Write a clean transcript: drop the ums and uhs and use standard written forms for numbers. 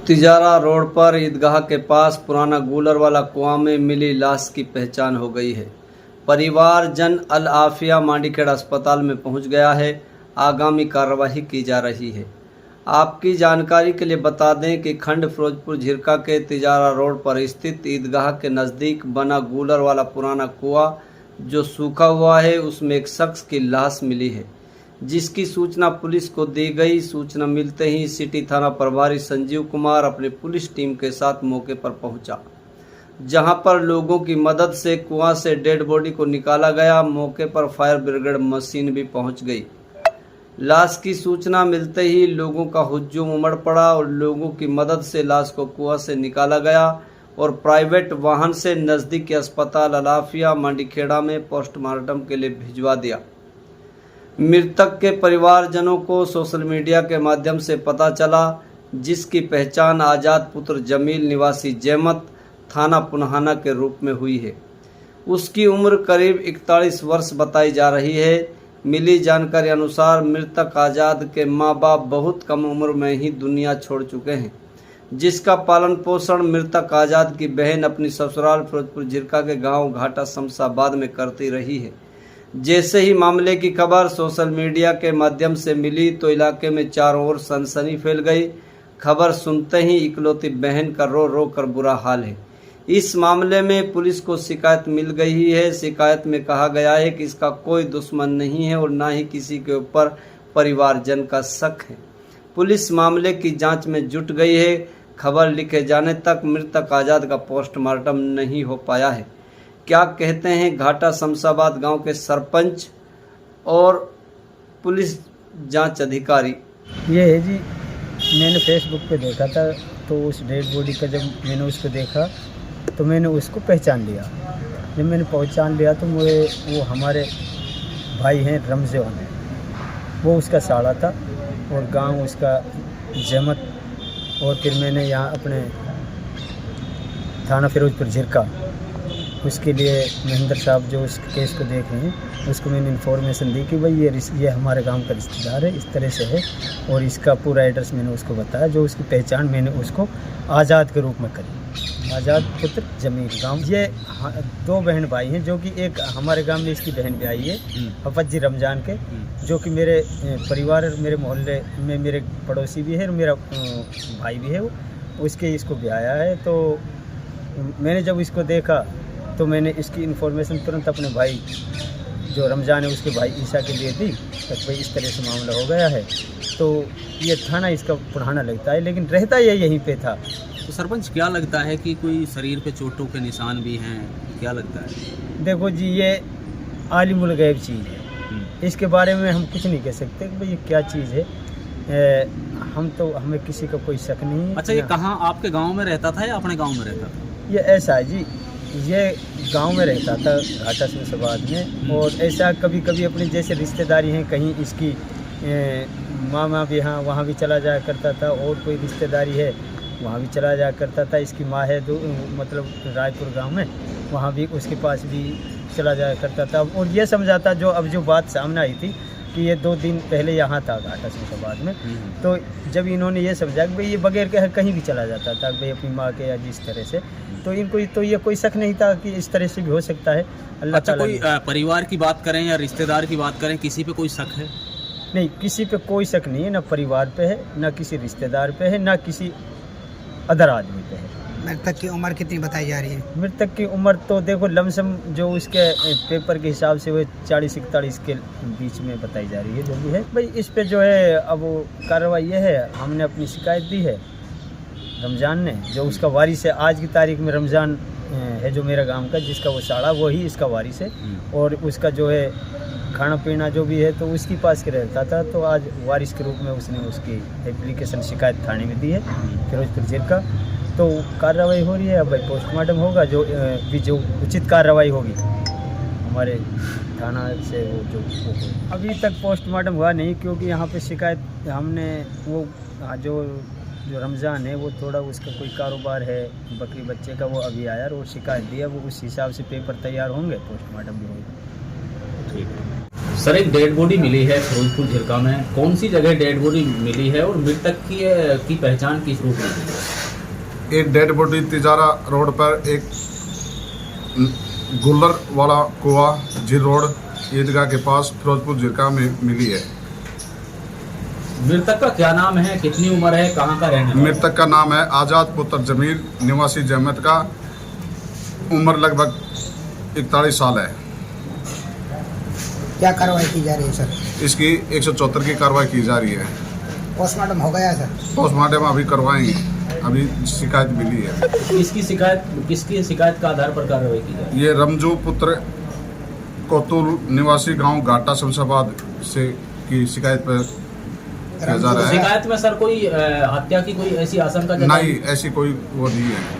Tijara road पर ईदगाह के पास पुराना गूलर वाला कुआं में मिली लाश की पहचान हो गई है। परिवार जन अल आफिया मांडीखेड़ा अस्पताल में पहुंच गया है। आगामी कार्रवाई की जा रही है। आपकी जानकारी के लिए बता दें कि खंड फिरोजपुर झिरका के तिजारा रोड पर स्थित ईदगाह के नज़दीक बना गूलर वाला पुराना कुआं जो सूखा हुआ है, उसमें एक शख्स की लाश मिली है, जिसकी सूचना पुलिस को दी गई। सूचना मिलते ही सिटी थाना प्रभारी संजीव कुमार अपनी पुलिस टीम के साथ मौके पर पहुंचा, जहां पर लोगों की मदद से कुआं से डेड बॉडी को निकाला गया। मौके पर फायर ब्रिगेड मशीन भी पहुंच गई। लाश की सूचना मिलते ही लोगों का हुज्जूम उमड़ पड़ा और लोगों की मदद से लाश को कुआं से निकाला गया और प्राइवेट वाहन से नज़दीकी अस्पताल अल आफिया मांडीखेड़ा में पोस्टमार्टम के लिए भिजवा दिया। मृतक के परिवारजनों को सोशल मीडिया के माध्यम से पता चला, जिसकी पहचान आज़ाद पुत्र जमील निवासी जैमत थाना पुनहाना के रूप में हुई है। उसकी उम्र करीब 41 वर्ष बताई जा रही है। मिली जानकारी अनुसार मृतक आज़ाद के माँ बाप बहुत कम उम्र में ही दुनिया छोड़ चुके हैं, जिसका पालन पोषण मृतक आज़ाद की बहन अपनी ससुराल फिरोजपुर झिरका के गांव घाटा शमशाबाद में करती रही है। जैसे ही मामले की खबर सोशल मीडिया के माध्यम से मिली तो इलाके में चारों ओर सनसनी फैल गई। खबर सुनते ही इकलौती बहन का रो रो कर बुरा हाल है। इस मामले में पुलिस को शिकायत मिल गई है। शिकायत में कहा गया है कि इसका कोई दुश्मन नहीं है और ना ही किसी के ऊपर परिवारजन का शक है। पुलिस मामले की जांच में जुट गई है। खबर लिखे जाने तक मृतक आज़ाद का पोस्टमार्टम नहीं हो पाया है। क्या कहते हैं घाटा शमशाबाद गांव के सरपंच और पुलिस जांच अधिकारी? ये है जी, मैंने फेसबुक पे देखा था तो उस डेड बॉडी का जब मैंने उसको देखा तो मैंने उसको पहचान लिया। जब मैंने पहचान लिया तो मुझे वो हमारे भाई हैं रमज़ान, वो उसका साला था और गांव उसका जमत। और फिर मैंने यहाँ अपने थाना फिरोजपुर झिरका उसके लिए महेंद्र साहब जो उस केस को देख रहे हैं उसको मैंने इन्फॉर्मेशन दी कि भाई ये हमारे गांव का रिश्तेदार है, इस तरह से है। और इसका पूरा एड्रेस मैंने उसको बताया। जो उसकी पहचान मैंने उसको आज़ाद के रूप में करी। आज़ाद पुत्र जमील गांव। ये दो बहन भाई हैं, जो कि एक हमारे गांव में इसकी बहन भी आई है हफजी रमज़ान के, जो कि मेरे परिवार मेरे मोहल्ले में मेरे पड़ोसी भी है और मेरा भाई भी है। वो उसके इसको ब्याया है। तो मैंने जब इसको देखा तो मैंने इसकी इन्फॉर्मेशन तुरंत अपने भाई जो रमज़ान है उसके भाई ईसा के लिए दी। तो भाई इस तरह से मामला हो गया है। तो ये थाना इसका पुराना लगता है, लेकिन रहता ये यहीं पे था। तो सरपंच, क्या लगता है कि कोई शरीर पे चोटों के निशान भी हैं? क्या लगता है? देखो जी, ये आलिमुल गैब चीज़ है। इसके बारे में हम कुछ नहीं कह सकते कि भाई ये क्या चीज़ है। हमें किसी का कोई शक नहीं। अच्छा, ये कहाँ आपके गाँव में रहता था या अपने गाँव में रहता था? ये ऐसा है जी, ये गांव में रहता था घाटा शमशाबाद में। और ऐसा कभी कभी अपनी जैसे रिश्तेदारी हैं, कहीं इसकी मामा भी हाँ वहाँ भी चला जाया करता था, और कोई रिश्तेदारी है वहाँ भी चला जाया करता था। इसकी माँ है मतलब रायपुर गांव में, वहाँ भी उसके पास भी चला जाया करता था। और ये समझा था जो बात सामने आई थी कि ये 2 दिन पहले यहाँ था घाटा शमशाबाद में। तो जब इन्होंने ये समझा कि भाई ये बगैर के कहीं भी चला जाता था भाई अपनी माँ के या जिस तरह से, तो इनको तो ये कोई शक नहीं था कि इस तरह से भी हो सकता है। अल्लाह अच्छा, ताला कोई परिवार की बात करें या रिश्तेदार की बात करें, किसी पे कोई शक है? नहीं, किसी पे कोई शक नहीं है, ना परिवार पे है, ना किसी रिश्तेदार पे है, ना किसी अदर आदमी पे है। मृतक की उम्र कितनी बताई जा रही है? मृतक की उम्र तो देखो लमसम जो उसके पेपर के हिसाब से वो 40-41 के बीच में बताई जा रही है। जो भी है भाई, इस पे जो है अब वो कार्रवाई ये है, हमने अपनी शिकायत दी है रमज़ान ने, जो उसका वारिस है। आज की तारीख में रमज़ान है जो मेरा गांव का, जिसका वो साड़ा वही इसका वारिस है। और उसका जो है खाना पीना जो भी है तो उसके पास के रहता था। तो आज वारिस के रूप में उसने उसकी एप्लीकेशन शिकायत थाने में दी है फिरोजपुर झिरका। तो कार्रवाई हो रही है। अब भाई पोस्टमार्टम होगा, जो उचित कार्रवाई होगी हमारे थाना से वो जो अभी तक पोस्टमार्टम हुआ नहीं, क्योंकि यहाँ पे शिकायत हमने वो जो रमज़ान है वो थोड़ा उसका कोई कारोबार है बकरी बच्चे का, वो अभी आया और शिकायत दिया। वो उस हिसाब से पेपर तैयार होंगे, पोस्टमार्टम भी होगा। ठीक है सर, एक डेड बॉडी मिली है फिरोजपुर झिरका में। कौन सी जगह डेड बॉडी मिली है और मृतक की पहचान किस रूप में हुई है? एक डेड बॉडी तिजारा रोड पर एक गुल्लर वाला कुआ झील रोड ईदगाह के पास फिरोजपुर जिला में मिली है। मृतक का क्या नाम है, कितनी उम्र है, कहाँ का रहने वाला है? मृतक का नाम है आज़ाद पुत्र जमील निवासी जहमत का, उम्र लगभग 41 साल है। क्या कार्रवाई की जा रही है सर? इसकी 174 की कार्रवाई की जा रही है। पोस्टमार्टम हो गया सर? पोस्टमार्टम अभी करवाएंगे, अभी शिकायत मिली है। किसकी शिकायत का आधार पर कार्रवाई की जाए? ये रमजू पुत्र कोतुल निवासी गांव घाटा शमशाबाद से की शिकायत पर किया जा रहा है। शिकायत में सर कोई हत्या की कोई ऐसी आशंका नहीं, ऐसी कोई वो नहीं है।